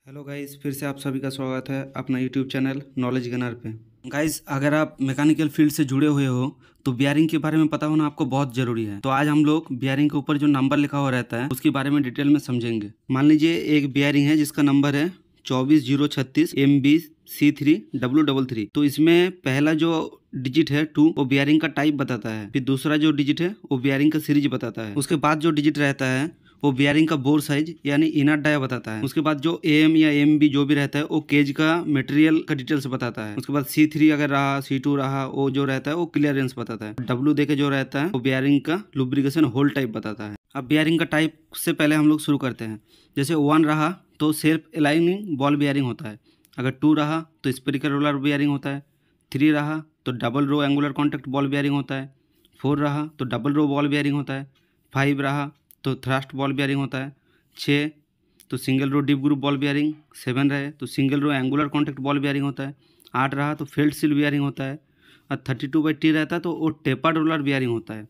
Hello guys, फिर से आप सभी का स्वागत है अपना यूट्यूब चैनल नॉलेज गनर पे। गाइस, अगर आप मैकेनिकल फील्ड से जुड़े हुए हो तो बियरिंग के बारे में पता होना आपको बहुत ज़रूरी है। तो आज हम लोग बियरिंग के ऊपर जो नंबर लिखा हुआ रहता है उसके बारे में डिटेल में समझेंगे। मान लीजिए एक बियरिंग है जिसका नंबर है 24036 MB C3W33। तो इसमें पहला जो डिजिट है 2 वो बियरिंग का टाइप बताता है। फिर दूसरा जो डिजिट है वो बियरिंग का सीरीज बताता है। उसके बाद जो डिजिट रहता है वो बियरिंग का बोर साइज यानी इनर डाया बताता है। उसके बाद जो AM या MB जो भी रहता है वो केज का मटेरियल का डिटेल्स बताता है। उसके बाद C3 अगर रहा, C2 रहा, वो जो रहता है वो क्लियरेंस बताता है। W देके जो रहता है वो बियरिंग का लुब्रिकेशन होल टाइप बताता है। अब बियरिंग का टाइप से पहले हम लोग शुरू करते हैं। जैसे 1 रहा तो सेल्फ अलाइनिंग बॉल बियरिंग होता है। अगर 2 रहा तो स्पेरिकल रोलर बियरिंग होता है। 3 रहा तो double row angular contact ball bearing होता है। 4 रहा तो डबल रो बॉल बियरिंग होता है। 5 रहा तो थ्रस्ट बॉल बियरिंग होता है। 6 तो single row deep groove ball bearing. 7 रहे तो single row angular contact ball bearing होता है। 8 रहा तो फील्ड सील बियरिंग होता है। और 32/T रहता है तो वो टेपर्ड रोलर बियरिंग होता है।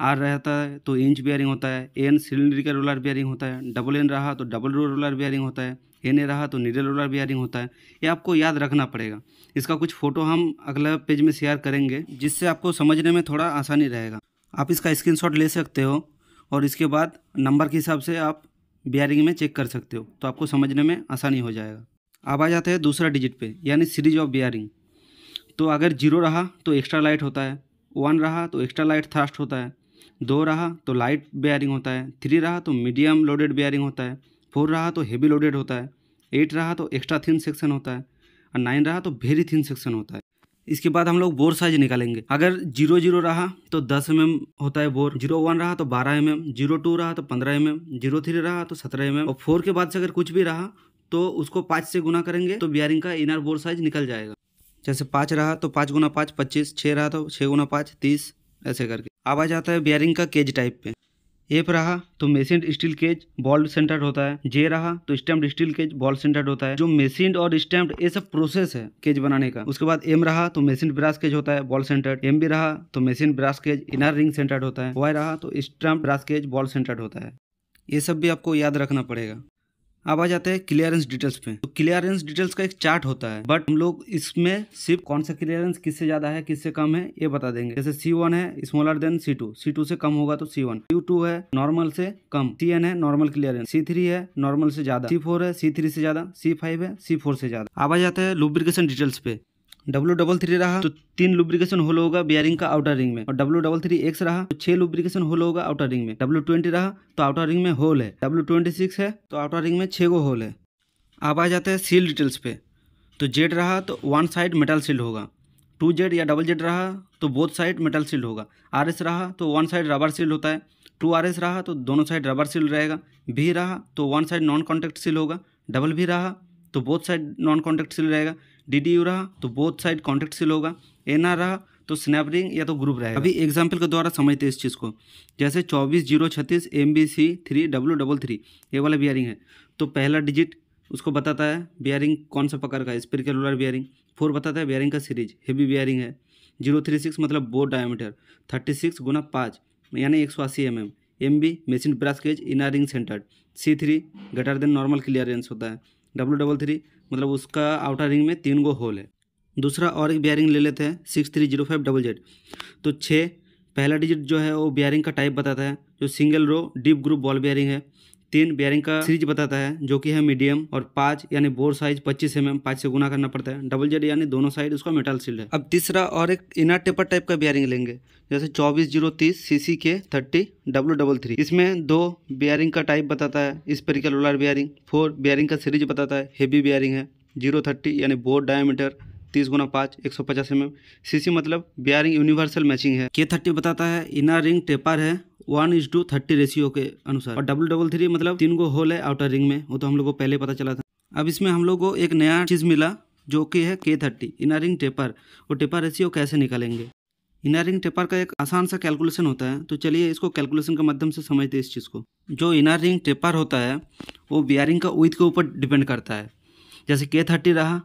R रहता है तो इंच बियरिंग होता है। N सिलिंड्रिकल रोलर बियरिंग होता है। N रहा तो डबल रो रोलर बियरिंग होता है। NA रहा तो नीडल रोलर बियरिंग होता है। ये आपको याद रखना पड़ेगा। इसका कुछ फ़ोटो हम अगला पेज में शेयर करेंगे जिससे आपको समझने में थोड़ा आसानी रहेगा। आप इसका स्क्रीनशॉट ले सकते हो और इसके बाद नंबर के हिसाब से आप बियरिंग में चेक कर सकते हो, तो आपको समझने में आसानी हो जाएगा। अब आ जाते हैं दूसरा डिजिट पे, यानी सीरीज ऑफ बियरिंग। तो अगर 0 रहा तो एक्स्ट्रा लाइट होता है। 1 रहा तो एक्स्ट्रा लाइट थ्रस्ट होता है। 2 रहा तो लाइट बियरिंग होता है। 3 रहा तो मीडियम लोडेड बियरिंग होता है। 4 रहा तो हेवी लोडेड होता है। 8 रहा तो एक्स्ट्रा थिन सेक्शन होता है। और 9 रहा तो वेरी थिन सेक्शन होता है। इसके बाद हम लोग बोर साइज निकालेंगे। अगर 0 रहा तो 10 mm होता है बोर। 01 रहा तो 12 mm। 02 रहा तो 15 mm। 03 रहा तो 17 mm। और 4 के बाद से अगर कुछ भी रहा तो उसको 5 से गुना करेंगे तो बियरिंग का इनर बोर साइज निकल जाएगा। जैसे 5 रहा तो 5 गुना 5 25। 6 रहा तो 6 गुना 5 30, ऐसे करके। अब आ जाता है बियरिंग का केज टाइप पे। F रहा तो machined steel cage ball centred होता है। J रहा तो stamped steel cage ball centred होता है। जो मेसिन्ड और स्टैम्प्ड ये सब प्रोसेस है केज बनाने का। उसके बाद M रहा तो मेसिन्ड ब्रास केज होता है बॉल सेंटर्ड। MB रहा तो machined brass cage inner ring centred होता है। Y रहा तो stamped brass cage ball centred होता है। ये सब भी आपको याद रखना पड़ेगा। अब आ जाते हैं क्लियरेंस डिटेल्स पे। तो क्लियरेंस डिटेल्स का एक चार्ट होता है, बट हम लोग इसमें सिर्फ कौन सा क्लियरेंस किससे ज्यादा है किससे कम है ये बता देंगे। जैसे C1 है स्मॉलर देन C2, C2 से कम होगा तो C1। Q2 है नॉर्मल से कम। CN है नॉर्मल क्लियरेंस। C3 है नॉर्मल से ज्यादा। C4 है C3 से ज्यादा। C5 है C4 से ज्यादा। अब आ जाते हैं लुब्रिकेशन डिटेल्स पे। W33 रहा तो 3 लुब्रिकेशन होल होगा बियरिंग का आउटर रिंग में। और W33X रहा तो 6 लुब्रिकेशन होल होगा आउटर रिंग में। W20 रहा तो आउटर रिंग में होल है। W26 है तो आउटर रिंग में 6 गो होल है। अब आ जाते हैं सील डिटेल्स पे। तो Z रहा तो 1 साइड मेटल सील्ड होगा। 2Z या Z रहा तो बोथ साइड मेटल सील्ड होगा। RS रहा तो 1 साइड रबर सील्ड होता है। 2RS रहा तो दोनों साइड रबर सील्ड रहेगा। V रहा तो 1 साइड नॉन कॉन्टैक्ट सील होगा। V रहा तो both side non contact seal रहेगा। DDU रहा तो बोथ साइड कॉन्टैक्ट सील होगा। NR रहा तो स्नैप रिंग या तो ग्रुप रहेगा। अभी एग्जाम्पल के द्वारा समझते हैं इस चीज़ को। जैसे 24036 MB C3W33 ये वाला बियरिंग है तो पहला डिजिट उसको बताता है बियरिंग कौन सा प्रकार का है, स्पेरिकल रोलर बियरिंग। 4 बताता है बियरिंग का सीरीज हेवी बियरिंग है। 036 मतलब बोर डायमीटर। 36 गुना 5 यानी 180 mm। MB machine brass cage inner ring centred. C3 greater than normal clearance होता है। W33 मतलब उसका आउटर रिंग में 3 गो होल है। दूसरा और एक बियरिंग ले लेते हैं 6305ZZ। तो 6 पहला डिजिट जो है वो बियरिंग का टाइप बताता है जो single row deep groove ball bearing है। 3 बियरिंग का सीरीज बताता है जो कि है मीडियम। और 5 यानी बोर साइज 25 mm, 5 से गुना करना पड़ता है। ZZ यानी दोनों साइड उसका मेटल सील्ड है। अब तीसरा और एक इनर टेपर टाइप का बियरिंग लेंगे। जैसे 24030 CCK30W33। इसमें 2 बियरिंग का टाइप बताता है स्पेरिकल रोलर बियरिंग। 4 बियरिंग का सीरीज बताता है हेवी बियरिंग है। 030 यानी बोर डायमीटर 30 गुना 5 150 mm। CC मतलब बियरिंग यूनिवर्सल मैचिंग है। K30 बताता है इनर रिंग टेपर है 1:30 रेशियो के अनुसार। और W33 मतलब 3 गो होल है आउटर रिंग में, वो तो हम लोग को पहले पता चला था। अब इसमें हम लोग को एक नया चीज़ मिला जो कि है K30 इनर रिंग टेपर। वो टेपर रेशियो कैसे निकालेंगे। इनर रिंग टेपर का एक आसान सा कैलकुलेशन होता है, तो चलिए इसको कैलकुलेशन के माध्यम से समझते हैं इस चीज़ को। जो इनर रिंग टेपर होता है वो बियरिंग का विड्थ के ऊपर डिपेंड करता है। जैसे K30 रहा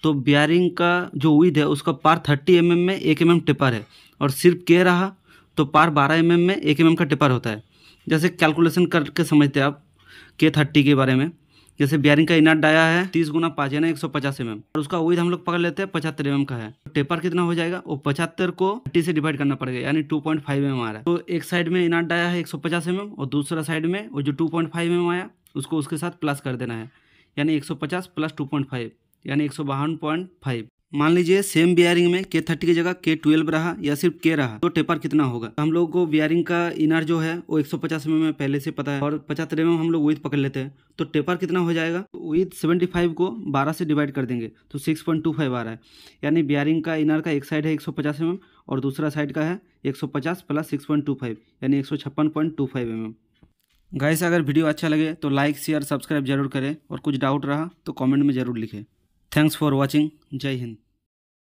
तो बियरिंग का जो विड्थ है उसका पार 30 mm में 1 mm टेपर है। और सिर्फ K रहा तो पार 12 mm में 1 mm का टेपर होता है। जैसे कैलकुलेशन करके समझते हैं आप K30 के बारे में। जैसे बियरिंग का इनर डाया है 30x5 यानी 150 mm और उसका विड्थ हम लोग पकड़ लेते हैं 75 mm का है। टेपर कितना हो जाएगा, वो 75 को 30 से डिवाइड करना पड़ेगा यानी 2.5 mm आ रहा है। तो एक साइड में इनर डाया है 150 mm और दूसरा साइड में वो जो 2.5 mm आया उसको उसके साथ प्लस कर देना है, यानी 150 प्लस 2.5 यानी 152.5। मान लीजिए सेम बियरिंग में K30 की जगह K12 रहा या सिर्फ K रहा तो टेपर कितना होगा। तो हम लोग को बियरिंग का इनर जो है वो 150 mm में पहले से पता है और 75 mm हम लोग विड्थ पकड़ लेते हैं। तो टेपर कितना हो जाएगा, विड्थ 75 को 12 से डिवाइड कर देंगे तो 6.25 आ रहा है। यानी बियरिंग का इनर का एक साइड है 150 mm और दूसरा साइड का है 150 प्लस 6.25 यानी 156.25 mm। गाइस अगर वीडियो अच्छा लगे तो लाइक शेयर सब्सक्राइब जरूर करें और कुछ डाउट रहा तो कमेंट में ज़रूर लिखें। Thanks for watching. जय हिंद।